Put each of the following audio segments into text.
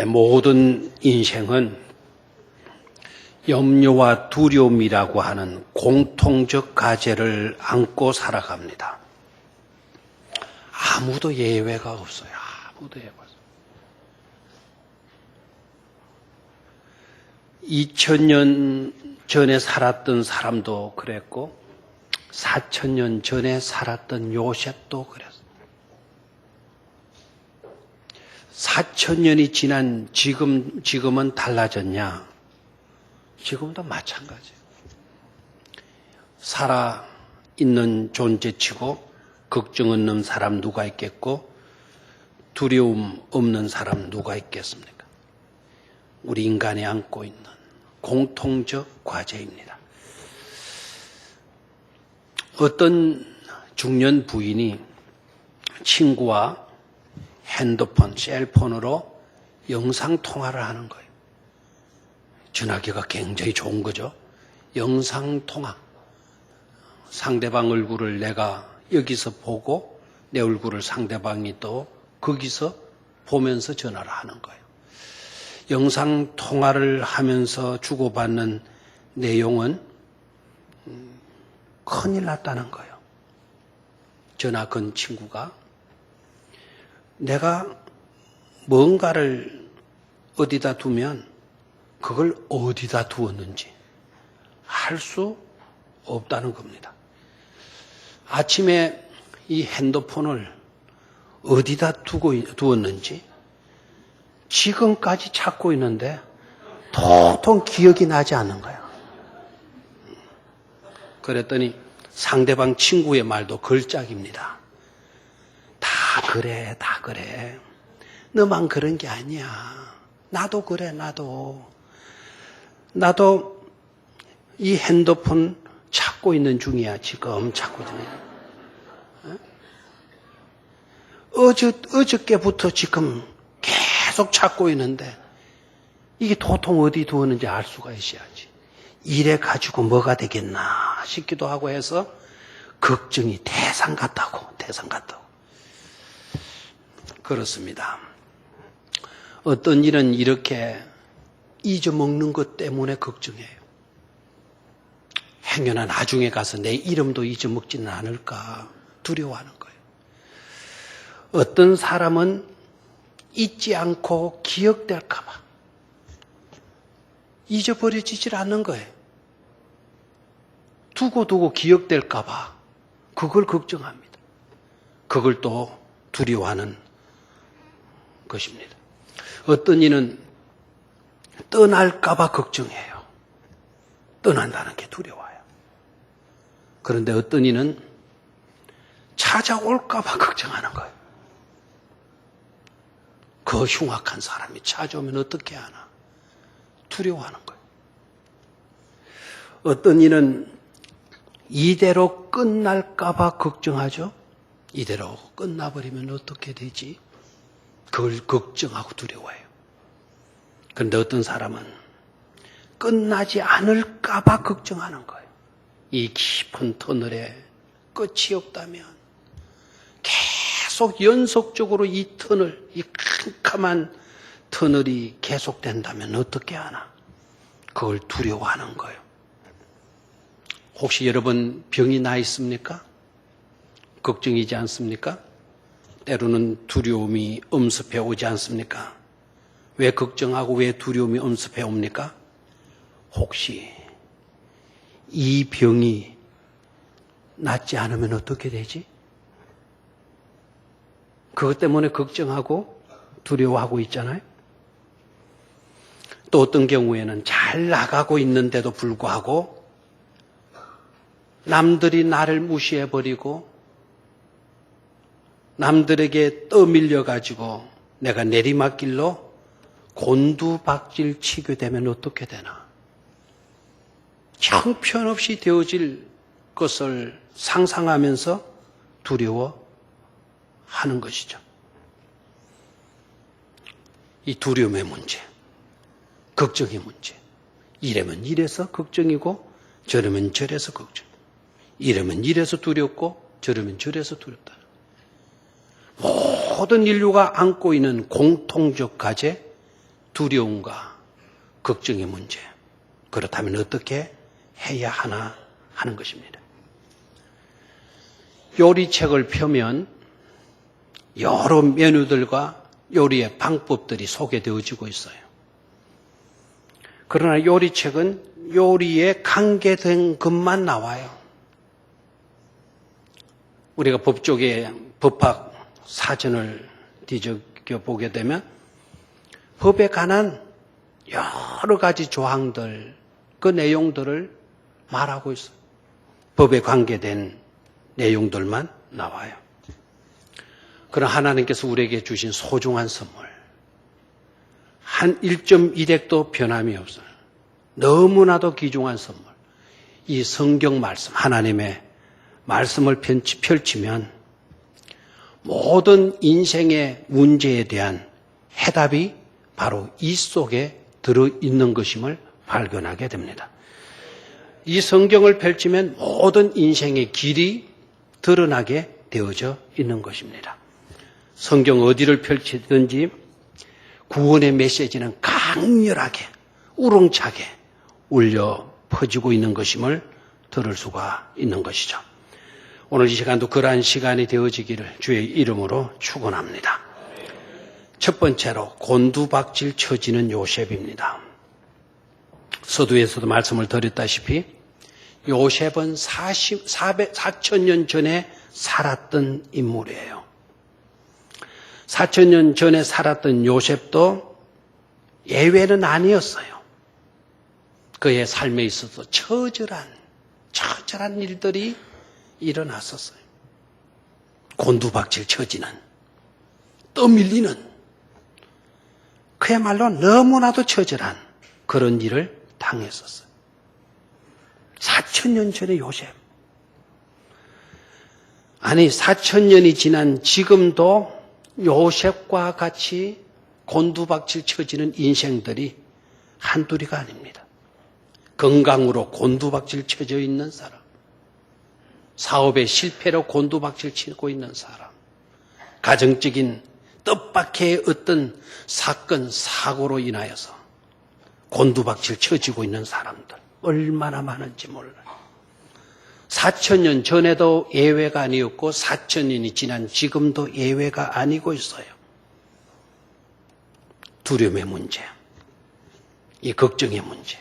모든 인생은 염려와 두려움이라고 하는 공통적 과제를 안고 살아갑니다. 아무도 예외가 없어요. 아무도 예외가 없어요. 2000년 전에 살았던 사람도 그랬고 4000년 전에 살았던 요셉도 그랬어요. 4000년이 지난 지금은 달라졌냐? 지금도 마찬가지예요. 살아있는 존재치고 걱정 없는 사람 누가 있겠고 두려움 없는 사람 누가 있겠습니까? 우리 인간이 안고 있는 공통적 과제입니다. 어떤 중년 부인이 친구와 핸드폰, 셀폰으로 영상통화를 하는 거예요. 전화기가 굉장히 좋은 거죠. 영상통화. 상대방 얼굴을 내가 여기서 보고 내 얼굴을 상대방이 또 거기서 보면서 전화를 하는 거예요. 영상통화를 하면서 주고받는 내용은 큰일 났다는 거예요. 전화 건 친구가 내가 뭔가를 어디다 두면 그걸 어디다 두었는지 알 수 없다는 겁니다. 아침에 이 핸드폰을 어디다 두었는지 지금까지 찾고 있는데 도통 기억이 나지 않는 거예요. 그랬더니 상대방 친구의 말도 걸작입니다. 다 그래, 다 그래. 너만 그런 게 아니야. 나도 그래, 나도 이 핸드폰 찾고 있는 중이야. 지금 찾고 있는. 어저께부터 지금 계속 찾고 있는데 이게 도통 어디 두었는지 알 수가 있어야지. 이래 가지고 뭐가 되겠나 싶기도 하고 해서 걱정이 태산 같다고. 그렇습니다. 어떤 일은 이렇게 잊어먹는 것 때문에 걱정해요. 행여나 나중에 가서 내 이름도 잊어먹지는 않을까 두려워하는 거예요. 어떤 사람은 잊지 않고 기억될까 봐 잊어버려지질 않는 거예요. 두고 기억될까 봐 그걸 걱정합니다. 그걸 또 두려워하는 것입니다. 어떤 이는 떠날까 봐 걱정해요. 떠난다는 게 두려워요. 그런데 어떤 이는 찾아올까 봐 걱정하는 거예요. 그 흉악한 사람이 찾아오면 어떻게 하나 두려워하는 거예요. 어떤 이는 이대로 끝날까 봐 걱정하죠. 이대로 끝나버리면 어떻게 되지? 그걸 걱정하고 두려워해요. 그런데 어떤 사람은 끝나지 않을까 봐 걱정하는 거예요. 이 깊은 터널에 끝이 없다면 계속 연속적으로 이 터널, 이 캄캄한 터널이 계속된다면 어떻게 하나? 그걸 두려워하는 거예요. 혹시 여러분 병이 나 있습니까? 걱정이지 않습니까? 때로는 두려움이 엄습해 오지 않습니까? 왜 걱정하고 왜 두려움이 엄습해 옵니까? 혹시 이 병이 낫지 않으면 어떻게 되지? 그것 때문에 걱정하고 두려워하고 있잖아요. 또 어떤 경우에는 잘 나가고 있는데도 불구하고 남들이 나를 무시해버리고 남들에게 떠밀려가지고 내가 내리막길로 곤두박질 치게 되면 어떻게 되나? 형편없이 되어질 것을 상상하면서 두려워하는 것이죠. 이 두려움의 문제, 걱정의 문제. 이러면 이래서 걱정이고 저러면 저래서 걱정. 이러면 이래서 두렵고 저러면 저래서 두렵다. 모든 인류가 안고 있는 공통적 과제, 두려움과 걱정의 문제. 그렇다면 어떻게 해야 하나 하는 것입니다. 요리책을 펴면 여러 메뉴들과 요리의 방법들이 소개되어지고 있어요. 그러나 요리책은 요리에 관계된 것만 나와요. 우리가 법조계 법학 사전을 뒤적여 보게 되면 법에 관한 여러 가지 조항들, 그 내용들을 말하고 있어요. 법에 관계된 내용들만 나와요. 그러나 하나님께서 우리에게 주신 소중한 선물, 한 1.1핵도 변함이 없어요. 너무나도 귀중한 선물. 이 성경 말씀, 하나님의 말씀을 펼치면 모든 인생의 문제에 대한 해답이 바로 이 속에 들어있는 것임을 발견하게 됩니다. 이 성경을 펼치면 모든 인생의 길이 드러나게 되어져 있는 것입니다. 성경 어디를 펼치든지 구원의 메시지는 강렬하게 우렁차게 울려 퍼지고 있는 것임을 들을 수가 있는 것이죠. 오늘 이 시간도 그러한 시간이 되어지기를 주의 이름으로 축원합니다. 첫 번째로 곤두박질 쳐지는 요셉입니다. 서두에서도 말씀을 드렸다시피 요셉은 4,000년 전에 살았던 인물이에요. 4,000년 전에 살았던 요셉도 예외는 아니었어요. 그의 삶에 있어서 처절한 일들이 일어났었어요. 곤두박질 쳐지는, 떠밀리는, 그야말로 너무나도 처절한 그런 일을 당했었어요. 4,000년 전의 요셉. 아니, 4,000년이 지난 지금도 요셉과 같이 곤두박질 쳐지는 인생들이 한둘이가 아닙니다. 건강으로 곤두박질 쳐져 있는 사람, 사업의 실패로 곤두박질 치고 있는 사람, 가정적인 뜻밖의 어떤 사건, 사고로 인하여서 곤두박질 쳐지고 있는 사람들 얼마나 많은지 몰라요. 4,000년 전에도 예외가 아니었고 4,000년이 지난 지금도 예외가 아니고 있어요. 두려움의 문제, 이 걱정의 문제.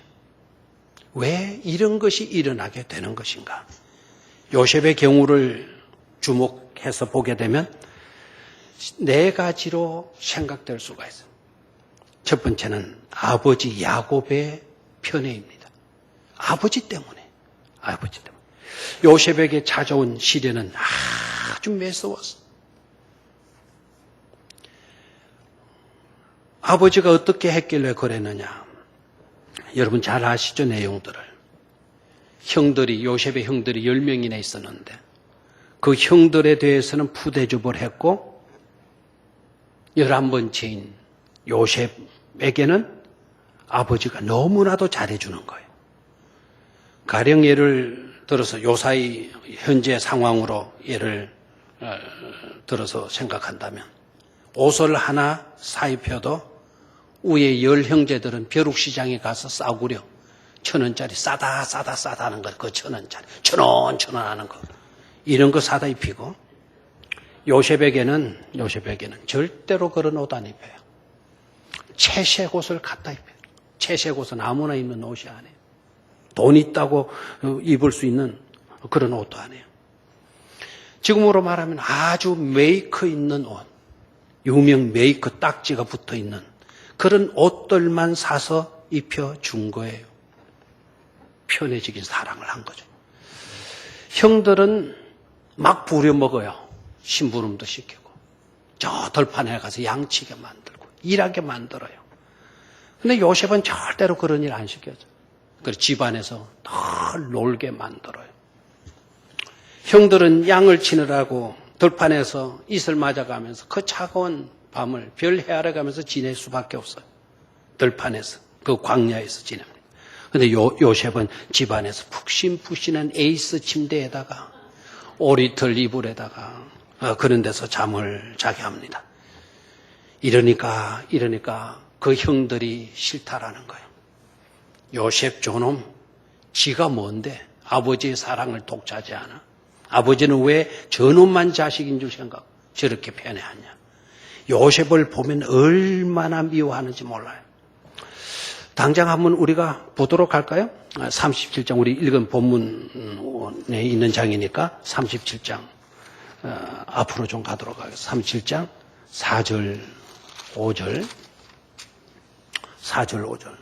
왜 이런 것이 일어나게 되는 것인가? 요셉의 경우를 주목해서 보게 되면 네 가지로 생각될 수가 있어요. 첫 번째는 아버지 야곱의 편애입니다. 아버지 때문에. 요셉에게 찾아온 시련은 아주 매서웠어. 아버지가 어떻게 했길래 그랬느냐. 여러분 잘 아시죠, 내용들을. 요셉의 형들이 10명이나 있었는데 그 형들에 대해서는 푸대접을 했고 11번째인 요셉에게는 아버지가 너무나도 잘해주는 거예요. 가령 예를 들어서 요사이 현재 상황으로 예를 들어서 생각한다면 옷을 하나 사입혀도 위에 10형제들은 벼룩시장에 가서 싸구려 1,000원짜리 싸다 하는 거, 그 1,000원짜리 1,000원 하는 거 이런 거 사다 입히고 요셉에게는 절대로 그런 옷 안 입혀요. 채색 옷을 갖다 입혀요. 채색 옷은 아무나 입는 옷이 아니에요. 돈 있다고 입을 수 있는 그런 옷도 아니에요. 지금으로 말하면 아주 메이커 있는 옷, 유명 메이커 딱지가 붙어 있는 그런 옷들만 사서 입혀준 거예요. 편애적인 사랑을 한 거죠. 형들은 막 부려먹어요. 심부름도 시키고 저 들판에 가서 양치게 만들고 일하게 만들어요. 근데 요셉은 절대로 그런 일 안 시켜줘. 그래서 집안에서 늘 놀게 만들어요. 형들은 양을 치느라고 들판에서 이슬 맞아가면서 그 차가운 밤을 별 헤아려가면서 지낼 수밖에 없어요. 들판에서, 그 광야에서 지냅니다. 근데 요셉은 집안에서 푹신푹신한 에이스 침대에다가 오리털 이불에다가 그런 데서 잠을 자게 합니다. 이러니까 그 형들이 싫다라는 거예요. 요셉 저놈, 지가 뭔데 아버지의 사랑을 독차지 않아? 아버지는 왜 저놈만 자식인 줄 생각 저렇게 편애하냐? 요셉을 보면 얼마나 미워하는지 몰라요. 당장 한번 우리가 보도록 할까요? 37장, 우리 읽은 본문에 있는 장이니까 37장 앞으로 좀 가도록 하겠습니다. 37장 4절 5절 4절 5절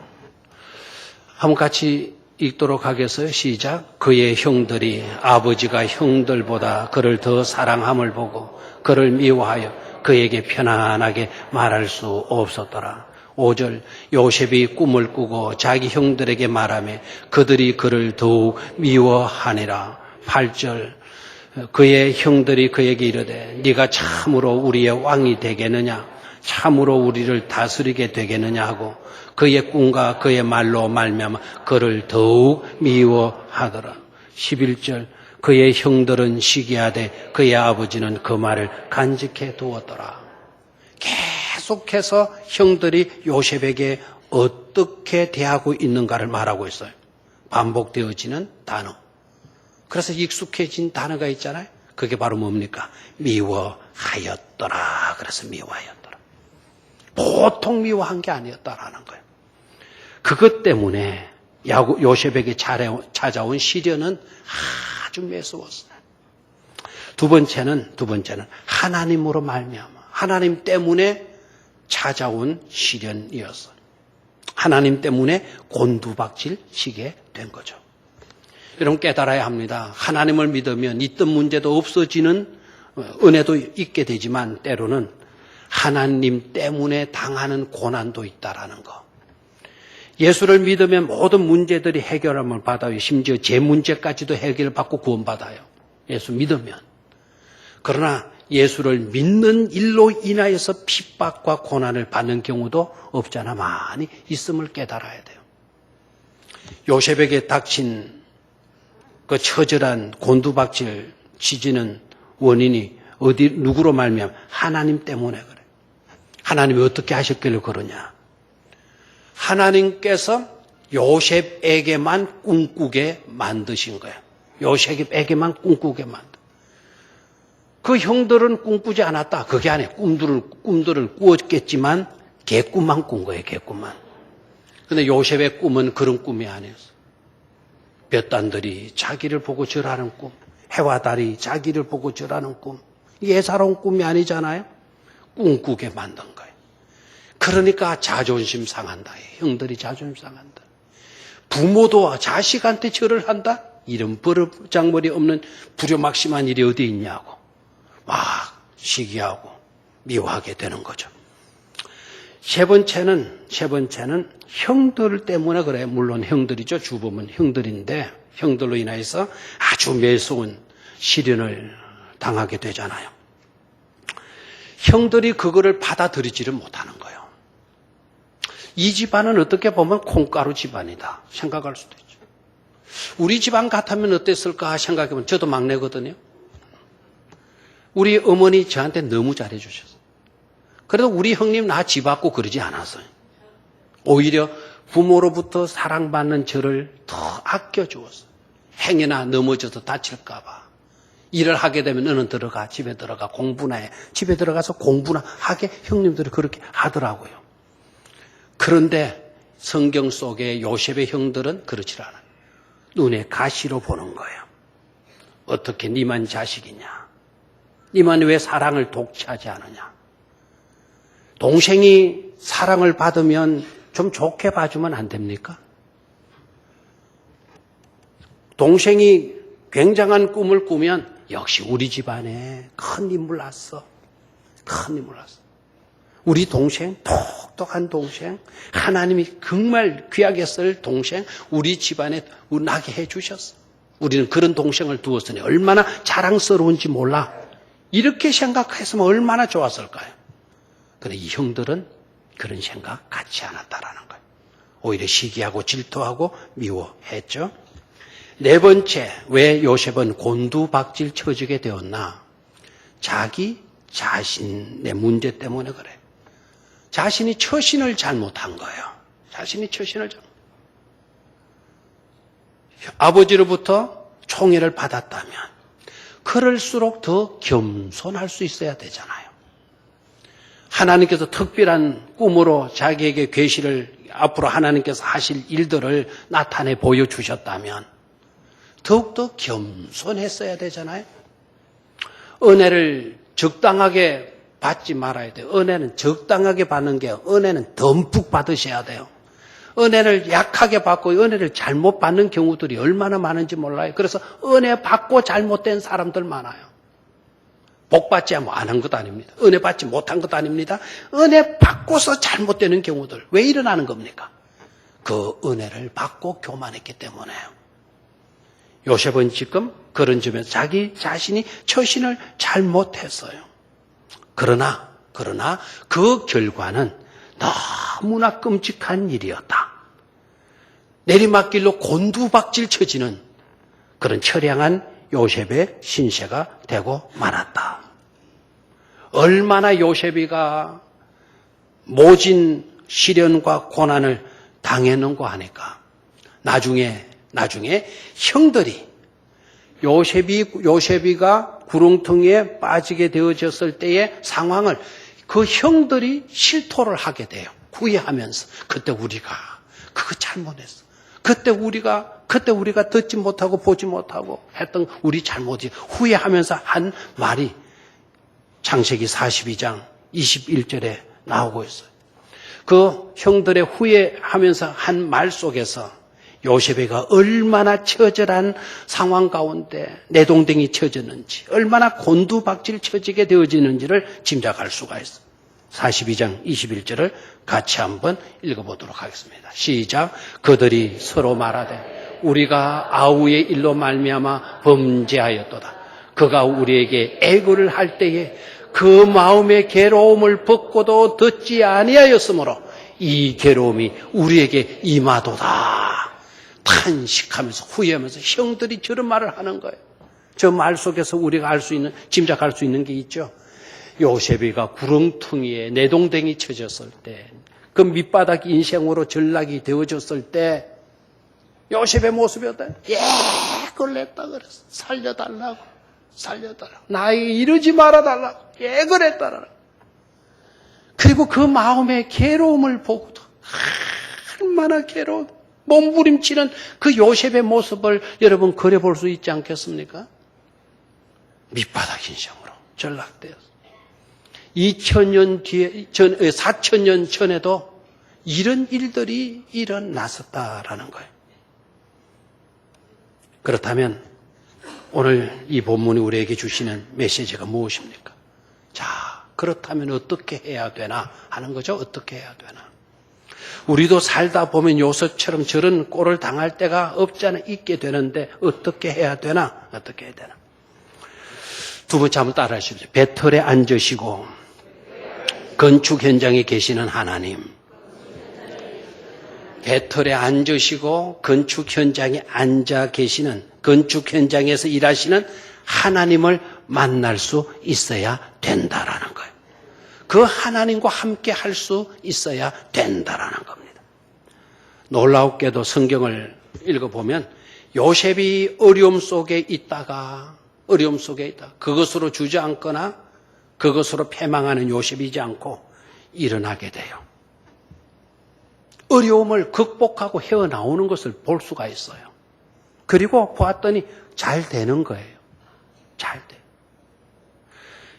한번 같이 읽도록 하겠어요. 시작. 그의 형들이 아버지가 형들보다 그를 더 사랑함을 보고 그를 미워하여 그에게 편안하게 말할 수 없었더라. 5절. 요셉이 꿈을 꾸고 자기 형들에게 말하며 그들이 그를 더욱 미워하니라. 8절. 그의 형들이 그에게 이르되 네가 참으로 우리의 왕이 되겠느냐, 참으로 우리를 다스리게 되겠느냐 하고 그의 꿈과 그의 말로 말미암아 그를 더욱 미워하더라. 11절. 그의 형들은 시기하되 그의 아버지는 그 말을 간직해 두었더라. 계속해서 형들이 요셉에게 어떻게 대하고 있는가를 말하고 있어요. 반복되어지는 단어. 그래서 익숙해진 단어가 있잖아요. 그게 바로 뭡니까? 미워하였더라. 그래서 미워하였더라. 보통 미워한 게 아니었다라는 거예요. 그것 때문에 요셉에게 찾아온 시련은 아주 매서웠어요. 두 번째는 하나님으로 말미암아 하나님 때문에 찾아온 시련이었어요. 하나님 때문에 곤두박질 치게 된 거죠. 여러분 깨달아야 합니다. 하나님을 믿으면 있던 문제도 없어지는 은혜도 있게 되지만 때로는 하나님 때문에 당하는 고난도 있다라는 거. 예수를 믿으면 모든 문제들이 해결함을 받아요. 심지어 제 문제까지도 해결받고 구원받아요. 예수 믿으면. 그러나 예수를 믿는 일로 인하여서 핍박과 고난을 받는 경우도 없잖아 많이 있음을 깨달아야 돼요. 요셉에게 닥친 그 처절한 곤두박질 치지는 원인이 누구로 말미암아? 하나님 때문에 그래. 하나님이 어떻게 하셨길래 그러냐? 하나님께서 요셉에게만 꿈꾸게 만드신 거예요. 요셉에게만 꿈꾸게 만든. 그 형들은 꿈꾸지 않았다. 그게 아니에요. 꿈들을 꾸었겠지만 개꿈만 꾼 거예요. 개꿈만. 그런데 요셉의 꿈은 그런 꿈이 아니었어요. 볕단들이 자기를 보고 절하는 꿈, 해와 달이 자기를 보고 절하는 꿈, 예사로운 꿈이 아니잖아요. 꿈꾸게 만든 거예요. 그러니까 자존심 상한다. 형들이 자존심 상한다. 부모도 자식한테 절을 한다? 이런 버르장머리 없는 불효막심한 일이 어디 있냐고 막 시기하고 미워하게 되는 거죠. 세 번째는 형들 때문에 그래요. 물론 형들이죠. 주범은 형들인데 형들로 인해서 아주 매서운 시련을 당하게 되잖아요. 형들이 그거를 받아들이지를 못하는 거예요. 이 집안은 어떻게 보면 콩가루 집안이다 생각할 수도 있죠. 우리 집안 같으면 어땠을까 생각해보면 저도 막내거든요. 우리 어머니 저한테 너무 잘해주셨어요. 그래도 우리 형님 나 집 앞고 그러지 않았어요. 오히려 부모로부터 사랑받는 저를 더 아껴주었어요. 행여나 넘어져서 다칠까 봐. 일을 하게 되면 너는 들어가, 집에 들어가 공부나 해. 집에 들어가서 공부나 하게 형님들이 그렇게 하더라고요. 그런데 성경 속의 요셉의 형들은 그렇지 않아요. 눈에 가시로 보는 거예요. 어떻게 니만 자식이냐? 니만 왜 사랑을 독차지 않느냐? 동생이 사랑을 받으면 좀 좋게 봐주면 안 됩니까? 동생이 굉장한 꿈을 꾸면 역시 우리 집안에 큰 인물 났어. 큰 인물 났어. 우리 동생, 똑똑한 동생, 하나님이 정말 귀하게 쓸 동생, 우리 집안에 나게 해주셨어. 우리는 그런 동생을 두었으니 얼마나 자랑스러운지 몰라. 이렇게 생각했으면 얼마나 좋았을까요? 그런데 이 형들은 그런 생각 갖지 않았다라는 거예요. 오히려 시기하고 질투하고 미워했죠. 네 번째, 왜 요셉은 곤두박질 쳐지게 되었나? 자기 자신의 문제 때문에 그래. 자신이 처신을 잘못한 거예요. 자신이 처신을 아버지로부터 총애를 받았다면 그럴수록 더 겸손할 수 있어야 되잖아요. 하나님께서 특별한 꿈으로 자기에게 계시를 앞으로 하나님께서 하실 일들을 나타내 보여주셨다면 더욱더 겸손했어야 되잖아요. 은혜를 적당하게 받지 말아야 돼요. 은혜는 적당하게 받는 게 은혜는 듬뿍 받으셔야 돼요. 은혜를 약하게 받고 은혜를 잘못 받는 경우들이 얼마나 많은지 몰라요. 그래서 은혜 받고 잘못된 사람들 많아요. 복 받지 않은 것 아닙니다. 은혜 받지 못한 것 아닙니다. 은혜 받고서 잘못되는 경우들 왜 일어나는 겁니까? 그 은혜를 받고 교만했기 때문에요. 요셉은 지금 그런 점에서 자기 자신이 처신을 잘못했어요. 그러나 그 결과는 너무나 끔찍한 일이었다. 내리막길로 곤두박질 쳐지는 그런 처량한 요셉의 신세가 되고 말았다. 얼마나 요셉이가 모진 시련과 고난을 당했는고 하니까 나중에 형들이 요셉이가 구렁텅이에 빠지게 되어졌을 때의 상황을 그 형들이 실토를 하게 돼요. 후회하면서 그때 우리가 그거 잘못했어. 그때 우리가 듣지 못하고 보지 못하고 했던 우리 잘못이 후회하면서 한 말이 창세기 42장 21절에 나오고 있어요. 그 형들의 후회하면서 한 말 속에서 요셉이가 얼마나 처절한 상황 가운데 내동댕이 쳐졌는지, 얼마나 곤두박질 쳐지게 되어지는지를 짐작할 수가 있어요. 42장 21절을 같이 한번 읽어보도록 하겠습니다. 시작. 그들이 서로 말하되 우리가 아우의 일로 말미암아 범죄하였도다. 그가 우리에게 애고를 할 때에 그 마음의 괴로움을 벗고도 듣지 아니하였으므로 이 괴로움이 우리에게 임하도다. 탄식하면서 후회하면서 형들이 저런 말을 하는 거예요. 저 말 속에서 우리가 알 수 있는, 짐작할 수 있는 게 있죠. 요셉이가 구렁텅이에 내동댕이 쳐졌을 때, 그 밑바닥 인생으로 전락이 되어졌을 때 요셉의 모습이 어때요? 그걸 냈다 그랬어. 살려달라고. 나에게 이러지 말아달라고. 그랬다라고. 그리고 그 마음의 괴로움을 보고도 얼마나 괴로워. 몸부림치는 그 요셉의 모습을 여러분 그려볼 수 있지 않겠습니까? 밑바닥 인생으로 전락되었어. 2000년 뒤에, 4000년 전에도 이런 일들이 일어났었다라는 거예요. 그렇다면 오늘 이 본문이 우리에게 주시는 메시지가 무엇입니까? 자, 그렇다면 어떻게 해야 되나 하는 거죠. 어떻게 해야 되나. 우리도 살다 보면 요셉처럼 저런 꼴을 당할 때가 없지 않아 있게 되는데 어떻게 해야 되나? 어떻게 해야 되나? 두 번째 한번 따라 하십시오. 배틀에 앉으시고 건축 현장에 계시는 하나님. 배틀에 앉으시고 건축 현장에 앉아 계시는, 건축 현장에서 일하시는 하나님을 만날 수 있어야 된다라는 거예요. 그 하나님과 함께 할 수 있어야 된다라는 겁니다. 놀랍게도 성경을 읽어보면 요셉이 어려움 속에 있다. 그것으로 주저앉거나 그것으로 패망하는 요셉이지 않고 일어나게 돼요. 어려움을 극복하고 헤어나오는 것을 볼 수가 있어요. 그리고 보았더니 잘 되는 거예요. 잘 돼요.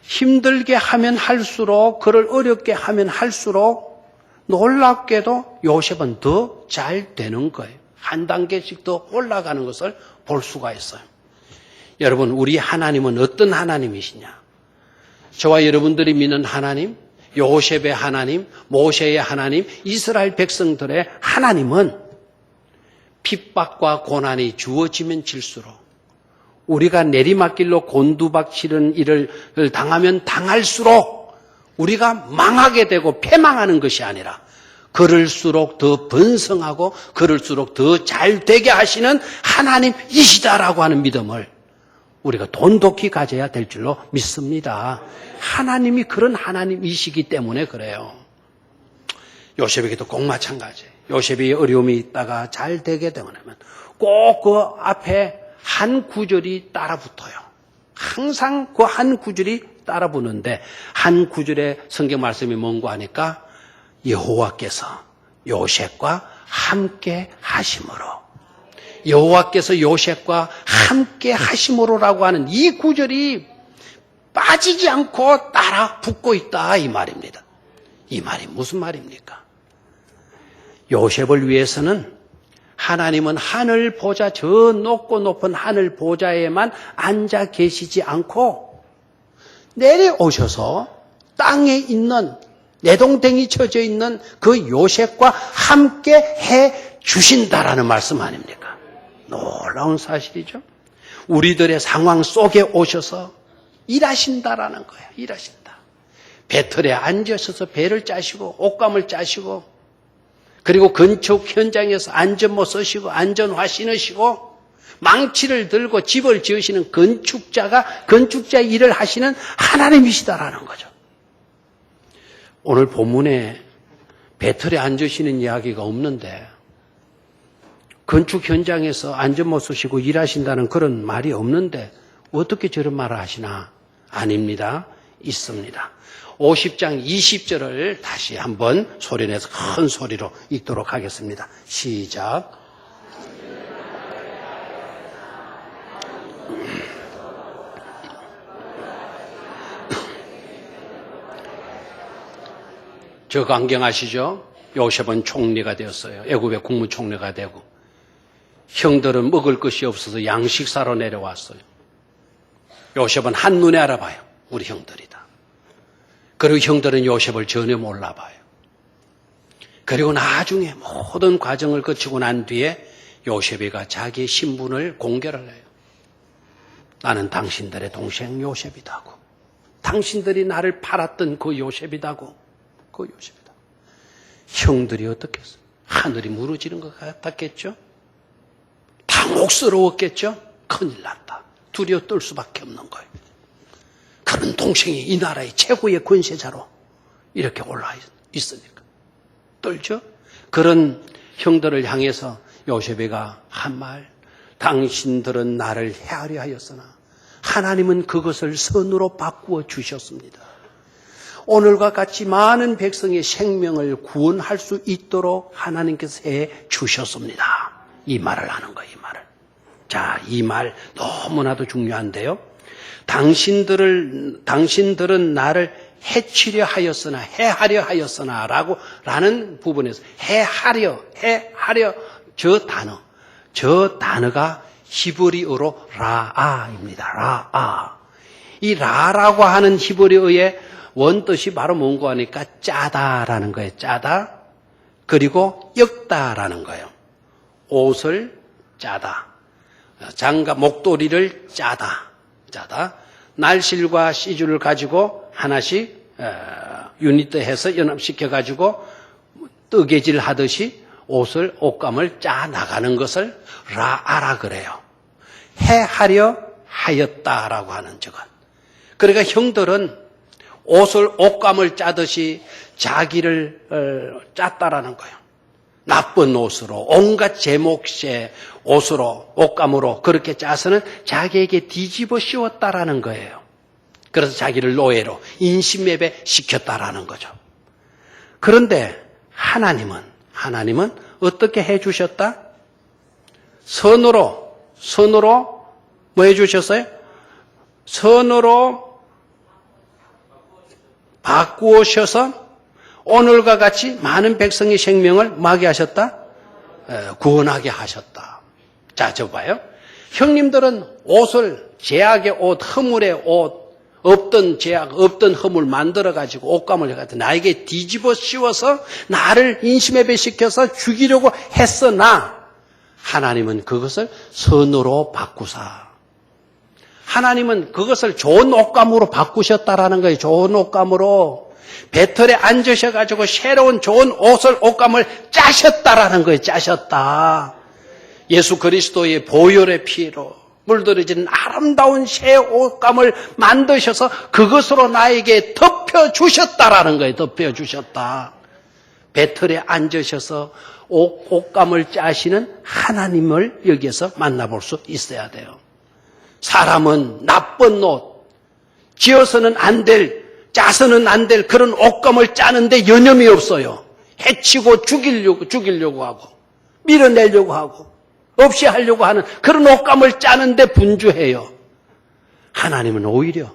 힘들게 하면 할수록, 그를 어렵게 하면 할수록 놀랍게도 요셉은 더 잘 되는 거예요. 한 단계씩 더 올라가는 것을 볼 수가 있어요. 여러분, 우리 하나님은 어떤 하나님이시냐? 저와 여러분들이 믿는 하나님, 요셉의 하나님, 모세의 하나님, 이스라엘 백성들의 하나님은 핍박과 고난이 주어지면 질수록 우리가 내리막길로 곤두박치는 일을 당하면 당할수록 우리가 망하게 되고 패망하는 것이 아니라 그럴수록 더 번성하고 그럴수록 더 잘되게 하시는 하나님이시다라고 하는 믿음을 우리가 돈독히 가져야 될 줄로 믿습니다. 하나님이 그런 하나님이시기 때문에 그래요. 요셉에게도 꼭 마찬가지예요. 요셉이 어려움이 있다가 잘 되게 되면 꼭 그 앞에 한 구절이 따라 붙어요. 항상 그 한 구절이 따라 붙는데 한 구절의 성경 말씀이 뭔고 하니까 여호와께서 요셉과 함께 하심으로, 여호와께서 요셉과 함께 하심으로라고 하는 이 구절이 빠지지 않고 따라 붙고 있다 이 말입니다. 이 말이 무슨 말입니까? 요셉을 위해서는 하나님은 하늘 보좌, 저 높고 높은 하늘 보좌에만 앉아 계시지 않고 내려오셔서 땅에 있는 내동댕이 쳐져 있는 그 요셉과 함께 해 주신다라는 말씀 아닙니까? 놀라운 사실이죠. 우리들의 상황 속에 오셔서 일하신다라는 거예요. 일하신다. 배틀에 앉으셔서 배를 짜시고 옷감을 짜시고 그리고 건축 현장에서 안전모 쓰시고 안전화 신으시고 망치를 들고 집을 지으시는 건축자 일을 하시는 하나님이시다라는 거죠. 오늘 본문에 배틀에 앉으시는 이야기가 없는데 건축 현장에서 안전모 쓰시고 일하신다는 그런 말이 없는데 어떻게 저런 말을 하시나? 아닙니다. 있습니다. 50장 20절을 다시 한번 소리내서 큰 소리로 읽도록 하겠습니다. 시작. 저 강경하시죠? 요셉은 총리가 되었어요. 애굽의 국무총리가 되고 형들은 먹을 것이 없어서 양식 사러 내려왔어요. 요셉은 한눈에 알아봐요. 우리 형들이다. 그리고 형들은 요셉을 전혀 몰라봐요. 그리고 나중에 모든 과정을 거치고 난 뒤에 요셉이가 자기의 신분을 공개를 해요. 나는 당신들의 동생 요셉이다고. 당신들이 나를 팔았던 그 요셉이다고. 그 요셉이다. 형들이 어떻게 했어요? 하늘이 무너지는 것 같았겠죠? 당혹스러웠겠죠? 큰일 났다. 두려워 떨 수밖에 없는 거예요. 그런 동생이 이 나라의 최고의 권세자로 이렇게 올라와 있으니까 떨죠? 그런 형들을 향해서 요셉이가 한 말, 당신들은 나를 해하려 하였으나 하나님은 그것을 선으로 바꾸어 주셨습니다. 오늘과 같이 많은 백성의 생명을 구원할 수 있도록 하나님께서 해 주셨습니다. 이 말을 하는 거예요, 이 말을. 자, 이 말 너무나도 중요한데요. 당신들은 나를 해치려 하였으나, 해하려 하였으나, 라는 부분에서 해하려, 저 단어가 히브리어로 라아입니다. 라아. 이 라라고 하는 히브리어의 원뜻이 바로 뭔고 하니까 짜다라는 거예요. 짜다. 그리고 엮다라는 거예요. 옷을 짜다. 장갑, 목도리를 짜다. 날실과 시줄을 가지고 하나씩 유니트해서 연합시켜가지고 뜨개질 하듯이 옷감을 짜 나가는 것을 라아라 그래요. 해하려 하였다라고 하는 적은. 그러니까 형들은 옷감을 짜듯이 자기를 짰다라는 거예요. 나쁜 옷으로, 온갖 제목의 옷으로, 옷감으로 그렇게 짜서는 자기에게 뒤집어 씌웠다라는 거예요. 그래서 자기를 노예로 인신매매 시켰다라는 거죠. 그런데 하나님은 어떻게 해주셨다? 선으로 뭐 해주셨어요? 선으로 바꾸셔서 오늘과 같이 많은 백성의 생명을 뭐하게 하셨다? 구원하게 하셨다. 자, 저 봐요. 형님들은 옷을 제약의 옷, 허물의 옷, 없던 제약, 없던 허물 만들어가지고 옷감을 해가지고 나에게 뒤집어 씌워서 나를 인신매매시켜서 죽이려고 했으나 하나님은 그것을 선으로 바꾸사. 하나님은 그것을 좋은 옷감으로 바꾸셨다라는 거예요. 좋은 옷감으로. 배틀에 앉으셔가지고 새로운 좋은 옷감을 짜셨다라는 거예요. 짜셨다. 예수 그리스도의 보혈의 피로 물들어지는 아름다운 새 옷감을 만드셔서 그것으로 나에게 덮여주셨다라는 거예요. 덮여주셨다. 배틀에 앉으셔서 옷감을 짜시는 하나님을 여기에서 만나볼 수 있어야 돼요. 사람은 나쁜 옷, 지어서는 안 될, 짜서는 안 될 그런 옷감을 짜는데 여념이 없어요. 해치고 죽이려고 하고, 밀어내려고 하고, 없이 하려고 하는 그런 옷감을 짜는데 분주해요. 하나님은 오히려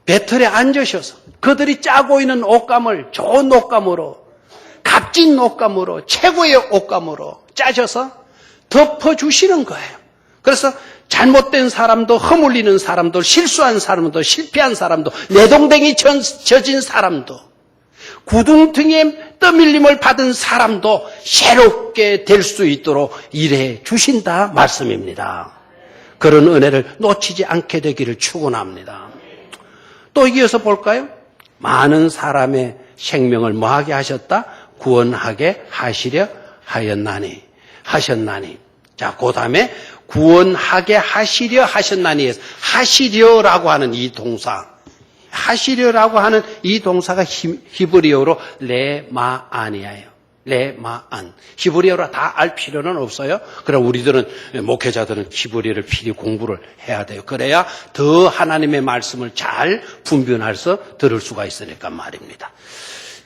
배틀에 앉으셔서 그들이 짜고 있는 옷감을 좋은 옷감으로, 값진 옷감으로, 최고의 옷감으로 짜셔서 덮어주시는 거예요. 그래서 잘못된 사람도, 허물리는 사람도, 실수한 사람도, 실패한 사람도, 내동댕이 젖은 사람도, 구둥등에 떠밀림을 받은 사람도 새롭게 될 수 있도록 일해 주신다 말씀입니다. 그런 은혜를 놓치지 않게 되기를 축원합니다. 또 이어서 볼까요? 많은 사람의 생명을 뭐하게 하셨다? 구원하게 하시려 하셨나니. 자, 그 다음에 구원하게 하시려 하셨나니. 하시려라고 하는 이 동사. 하시려라고 하는 이 동사가 히브리어로 레마안이에요. 레마안. 히브리어로 다 알 필요는 없어요. 그럼 우리들은, 목회자들은 히브리어를 필히 공부를 해야 돼요. 그래야 더 하나님의 말씀을 잘 분별해서 들을 수가 있으니까 말입니다.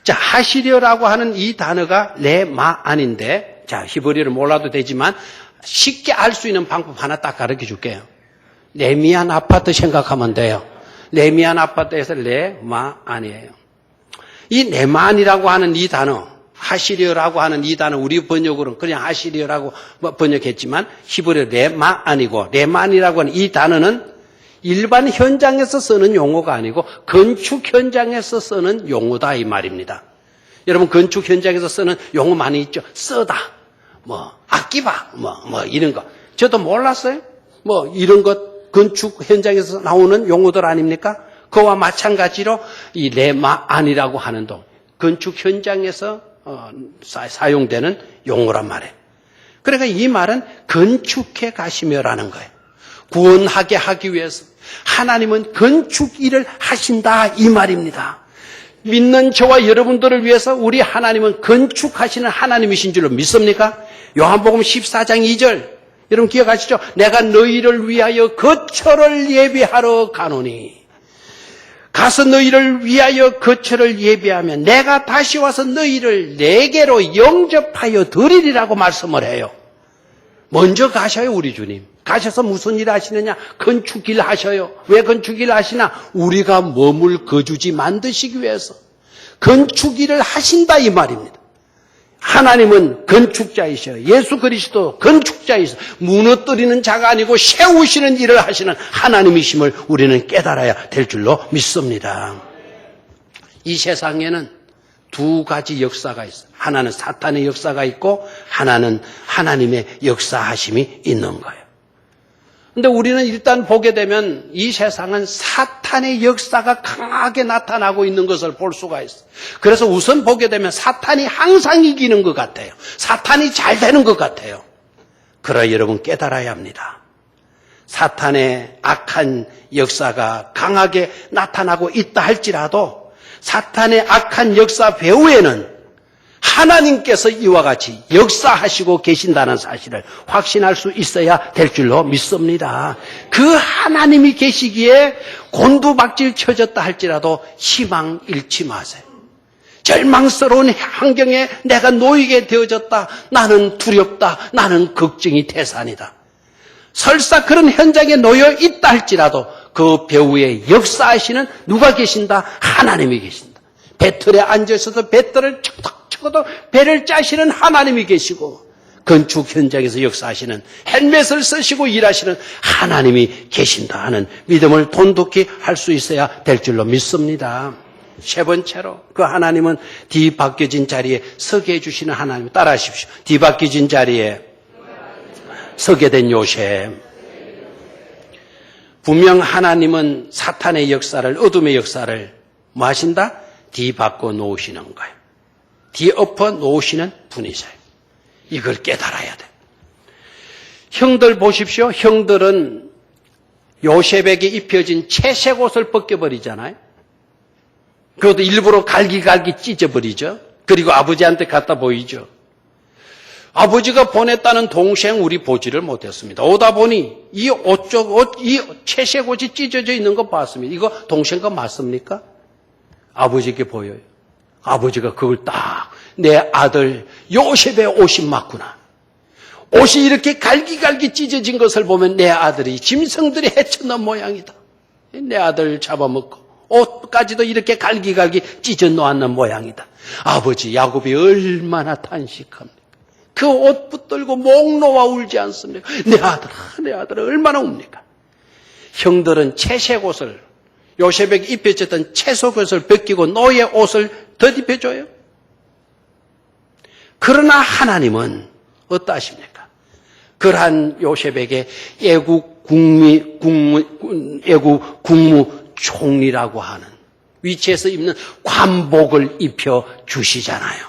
자, 하시려라고 하는 이 단어가 레마안인데, 자, 히브리어를 몰라도 되지만 쉽게 알 수 있는 방법 하나 딱 가르쳐 줄게요. 레미안 아파트 생각하면 돼요. 레미안 아파트에서 레마안이에요. 이 레마안이라고 하는 이 단어, 하시려라고 하는 이 단어, 우리 번역으로는 그냥 하시려라고 번역했지만 히브리어 레마안이고, 레마안이라고 하는 이 단어는 일반 현장에서 쓰는 용어가 아니고 건축 현장에서 쓰는 용어다 이 말입니다. 여러분 건축 현장에서 쓰는 용어 많이 있죠. 쓰다, 아끼바, 이런 거. 저도 몰랐어요. 이런 것 건축 현장에서 나오는 용어들 아닙니까? 그와 마찬가지로 이 레마안이라고 하는 동 건축 현장에서 사용되는 용어란 말이에요. 그러니까 이 말은 건축해 가시며라는 거예요. 구원하게 하기 위해서 하나님은 건축 일을 하신다 이 말입니다. 믿는 저와 여러분들을 위해서 우리 하나님은 건축하시는 하나님이신 줄로 믿습니까? 요한복음 14장 2절 여러분 기억하시죠? 내가 너희를 위하여 거처를 예비하러 가노니 가서 너희를 위하여 거처를 예비하면 내가 다시 와서 너희를 내게로 영접하여 드리리라고 말씀을 해요. 먼저 가셔요 우리 주님. 가셔서 무슨 일 하시느냐? 건축 일 하셔요. 왜 건축 일 하시나? 우리가 머물 거주지 만드시기 위해서 건축 일을 하신다 이 말입니다. 하나님은 건축자이셔요. 예수 그리스도 건축자이셔요. 무너뜨리는 자가 아니고 세우시는 일을 하시는 하나님이심을 우리는 깨달아야 될 줄로 믿습니다. 이 세상에는 두 가지 역사가 있어요. 하나는 사탄의 역사가 있고 하나는 하나님의 역사하심이 있는 거예요. 근데 우리는 일단 보게 되면 이 세상은 사탄의 역사가 강하게 나타나고 있는 것을 볼 수가 있어요. 그래서 우선 보게 되면 사탄이 항상 이기는 것 같아요. 사탄이 잘 되는 것 같아요. 그러나 여러분 깨달아야 합니다. 사탄의 악한 역사가 강하게 나타나고 있다 할지라도 사탄의 악한 역사 배후에는 하나님께서 이와 같이 역사하시고 계신다는 사실을 확신할 수 있어야 될 줄로 믿습니다. 그 하나님이 계시기에 곤두박질 쳐졌다 할지라도 희망 잃지 마세요. 절망스러운 환경에 내가 놓이게 되어졌다. 나는 두렵다. 나는 걱정이 태산이다. 설사 그런 현장에 놓여 있다 할지라도 그 배후에 역사하시는 누가 계신다? 하나님이 계신다. 배틀에 앉으셔서 배틀을 쳐도 배를 짜시는 하나님이 계시고 건축 현장에서 역사하시는 헬멧을 쓰시고 일하시는 하나님이 계신다 하는 믿음을 돈독히 할 수 있어야 될 줄로 믿습니다. 세 번째로 그 하나님은 뒤바뀌어진 자리에 서게 해주시는 하나님. 따라하십시오. 뒤바뀌어진 자리에 서게 된 요셉. 분명 하나님은 사탄의 역사를, 어둠의 역사를 뭐 하신다? 뒤바꿔 놓으시는 거예요. 뒤엎어 놓으시는 분이세요. 이걸 깨달아야 돼요. 형들 보십시오. 형들은 요셉에게 입혀진 채색 옷을 벗겨버리잖아요. 그것도 일부러 갈기갈기 찢어버리죠. 그리고 아버지한테 갖다 보이죠. 아버지가 보냈다는 동생 우리 보지를 못했습니다. 오다 보니 이 채색 옷이 찢어져 있는 거 봤습니다. 이거 동생 거 맞습니까? 아버지께 보여요. 아버지가 그걸 딱 내 아들 요셉의 옷이 맞구나. 옷이 이렇게 갈기갈기 찢어진 것을 보면 내 아들이 짐승들이 헤쳐놓은 모양이다. 내 아들 잡아먹고 옷까지도 이렇게 갈기갈기 찢어 놓았는 모양이다. 아버지 야곱이 얼마나 탄식합니까? 그 옷 붙들고 목 놓아 울지 않습니까? 내 아들아 얼마나 웁니까? 형들은 채색 옷을 요셉에게 입혀졌던 채색 옷을 벗기고 노예 옷을 덧입혀줘요. 그러나 하나님은 어떠하십니까? 그러한 요셉에게 애국 국무총리라고 하는 위치에서 입는 관복을 입혀 주시잖아요.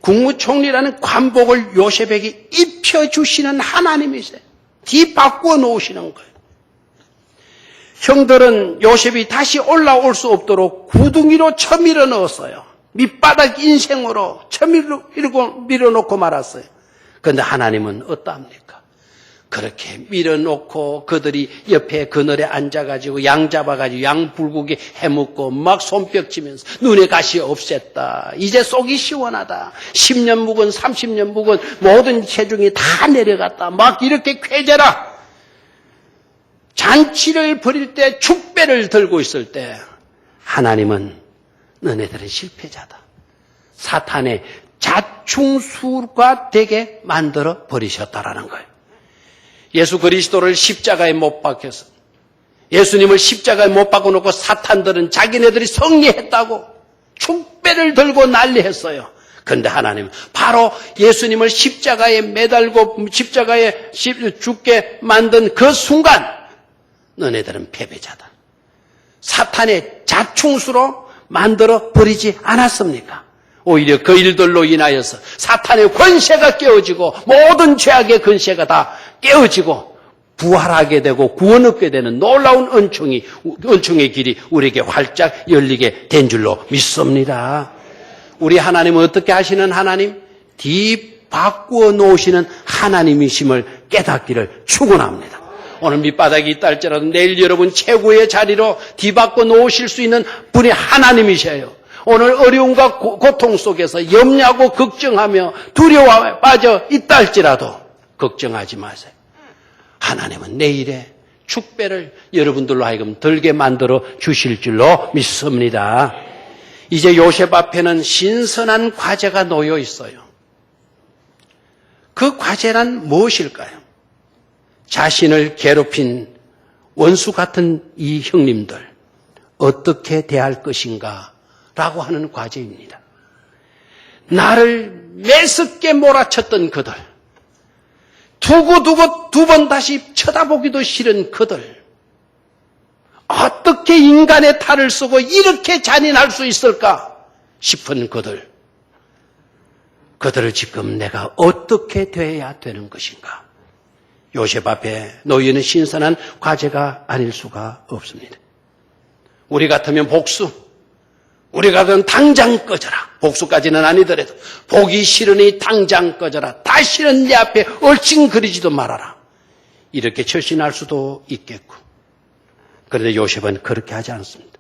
국무총리라는 관복을 요셉에게 입혀 주시는 하나님이세요. 뒤바꾸어 놓으시는 거예요. 형들은 요셉이 다시 올라올 수 없도록 구둥이로 쳐밀어 넣었어요. 밑바닥 인생으로 쳐밀어 밀어놓고 말았어요. 그런데 하나님은 어떠합니까? 그렇게 밀어놓고 그들이 옆에 그늘에 앉아가지고 양 잡아가지고 양 불고기 해먹고 막 손뼉치면서 눈에 가시 없앴다. 이제 속이 시원하다. 10년 묵은 30년 묵은 모든 체중이 다 내려갔다. 막 이렇게 쾌재라. 잔치를 벌일 때 축배를 들고 있을 때 하나님은 너네들은 실패자다. 사탄의 자충수가 되게 만들어 버리셨다라는 거예요. 예수 그리스도를 십자가에 못 박혀서 예수님을 십자가에 못 박아놓고 사탄들은 자기네들이 승리했다고 축배를 들고 난리했어요. 그런데 하나님은 바로 예수님을 십자가에 매달고 십자가에 죽게 만든 그 순간 너네들은 패배자다. 사탄의 자충수로 만들어 버리지 않았습니까? 오히려 그 일들로 인하여서 사탄의 권세가 깨어지고 모든 죄악의 권세가 다 깨어지고 부활하게 되고 구원 얻게 되는 놀라운 은총의 길이 우리에게 활짝 열리게 된 줄로 믿습니다. 우리 하나님은 어떻게 하시는 하나님? 뒤바꾸어 놓으시는 하나님이심을 깨닫기를 축원합니다. 오늘 밑바닥이 있다 할지라도 내일 여러분 최고의 자리로 뒤바꿔 놓으실 수 있는 분이 하나님이셔요. 오늘 어려움과 고통 속에서 염려하고 걱정하며 두려워에 빠져 있다 할지라도 걱정하지 마세요. 하나님은 내일의 축배를 여러분들로 하여금 들게 만들어 주실 줄로 믿습니다. 이제 요셉 앞에는 신선한 과제가 놓여 있어요. 그 과제란 무엇일까요? 자신을 괴롭힌 원수 같은 이 형님들 어떻게 대할 것인가 라고 하는 과제입니다. 나를 매섭게 몰아쳤던 그들, 두고두고 두 번 다시 쳐다보기도 싫은 그들, 어떻게 인간의 탈을 쓰고 이렇게 잔인할 수 있을까 싶은 그들을 지금 내가 어떻게 대해야 되는 것인가? 요셉 앞에 놓이는 신선한 과제가 아닐 수가 없습니다. 우리 같으면 복수, 우리 같으면 당장 꺼져라. 복수까지는 아니더라도 보기 싫으니 당장 꺼져라. 다시는 내 앞에 얼씬거리지도 말아라. 이렇게 처신할 수도 있겠고. 그런데 요셉은 그렇게 하지 않습니다.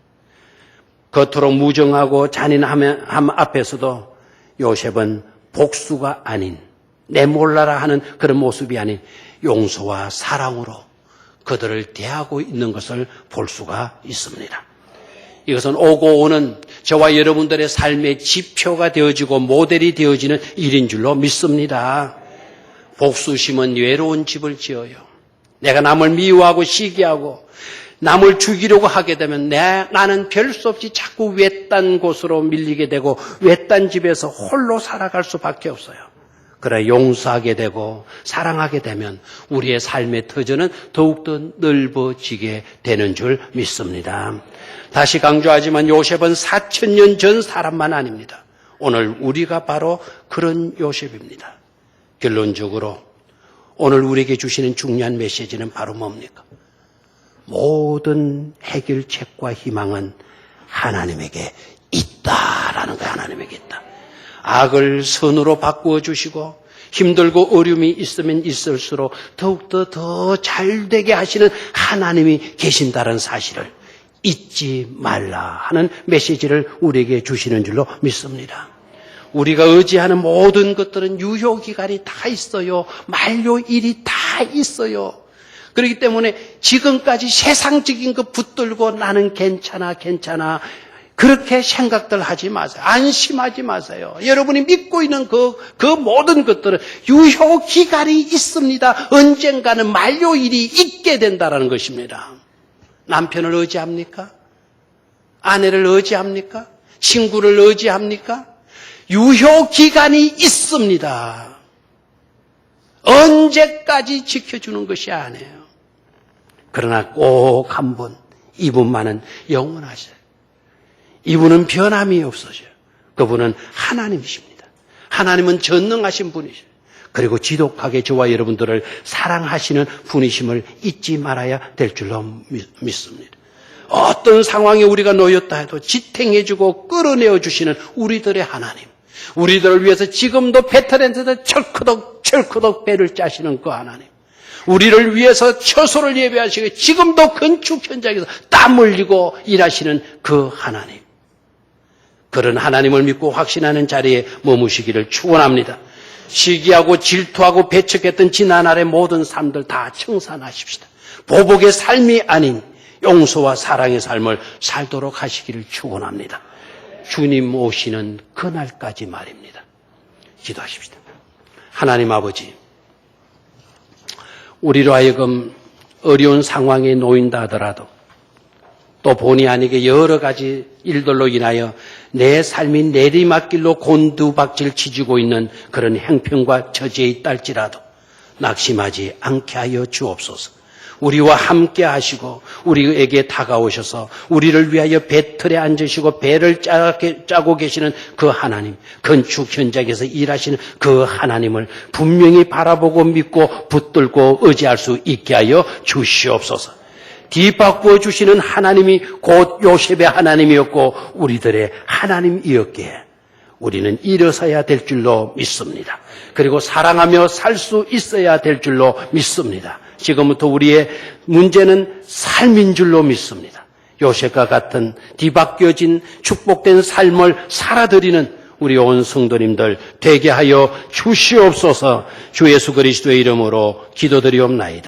겉으로 무정하고 잔인함 앞에서도 요셉은 복수가 아닌 내 몰라라 하는 그런 모습이 아닌 용서와 사랑으로 그들을 대하고 있는 것을 볼 수가 있습니다. 이것은 오고 오는 저와 여러분들의 삶의 지표가 되어지고 모델이 되어지는 일인 줄로 믿습니다. 복수심은 외로운 집을 지어요. 내가 남을 미워하고 시기하고 남을 죽이려고 하게 되면 나는 별 수 없이 자꾸 외딴 곳으로 밀리게 되고 외딴 집에서 홀로 살아갈 수밖에 없어요. 그래 용서하게 되고 사랑하게 되면 우리의 삶의 터전은 더욱더 넓어지게 되는 줄 믿습니다. 다시 강조하지만 요셉은 4,000년 전 사람만 아닙니다. 오늘 우리가 바로 그런 요셉입니다. 결론적으로 오늘 우리에게 주시는 중요한 메시지는 바로 뭡니까? 모든 해결책과 희망은 하나님에게 있다라는 거예요. 하나님에게 있다. 악을 선으로 바꾸어 주시고 힘들고 어려움이 있으면 있을수록 더욱더 더 잘되게 하시는 하나님이 계신다는 사실을 잊지 말라 하는 메시지를 우리에게 주시는 줄로 믿습니다. 우리가 의지하는 모든 것들은 유효기간이 다 있어요. 만료일이 다 있어요. 그렇기 때문에 지금까지 세상적인 것 붙들고 나는 괜찮아 그렇게 생각들 하지 마세요. 안심하지 마세요. 여러분이 믿고 있는 그 모든 것들은 유효기간이 있습니다. 언젠가는 만료일이 있게 된다는 것입니다. 남편을 의지합니까? 아내를 의지합니까? 친구를 의지합니까? 유효기간이 있습니다. 언제까지 지켜주는 것이 아니에요. 그러나 꼭 한번 이분만은 영원하셔요. 이분은 변함이 없으셔요. 그분은 하나님이십니다. 하나님은 전능하신 분이셔요. 그리고 지독하게 저와 여러분들을 사랑하시는 분이심을 잊지 말아야 될 줄로 믿습니다. 어떤 상황에 우리가 놓였다 해도 지탱해주고 끌어내어 주시는 우리들의 하나님, 우리들을 위해서 지금도 베테랑에서 철커덕 배를 짜시는 그 하나님, 우리를 위해서 처소를 예배하시고 지금도 건축 현장에서 땀 흘리고 일하시는 그 하나님, 그런 하나님을 믿고 확신하는 자리에 머무시기를 축원합니다. 시기하고 질투하고 배척했던 지난날의 모든 삶들 다 청산하십시다. 보복의 삶이 아닌 용서와 사랑의 삶을 살도록 하시기를 축원합니다. 주님 오시는 그날까지 말입니다. 기도하십시다. 하나님 아버지, 우리로 하여금 어려운 상황에 놓인다 하더라도 또 본의 아니게 여러 가지 일들로 인하여 내 삶이 내리막길로 곤두박질 치지고 있는 그런 형편과 처지에 있달지라도 낙심하지 않게 하여 주옵소서. 우리와 함께 하시고 우리에게 다가오셔서 우리를 위하여 배틀에 앉으시고 배를 짜고 계시는 그 하나님, 건축 현장에서 일하시는 그 하나님을 분명히 바라보고 믿고 붙들고 의지할 수 있게 하여 주시옵소서. 뒤바꾸어 주시는 하나님이 곧 요셉의 하나님이었고 우리들의 하나님이었기에 우리는 일어서야 될 줄로 믿습니다. 그리고 사랑하며 살 수 있어야 될 줄로 믿습니다. 지금부터 우리의 문제는 삶인 줄로 믿습니다. 요셉과 같은 뒤바뀌어진 축복된 삶을 살아드리는 우리 온 성도님들 되게 하여 주시옵소서. 주 예수 그리스도의 이름으로 기도드리옵나이다.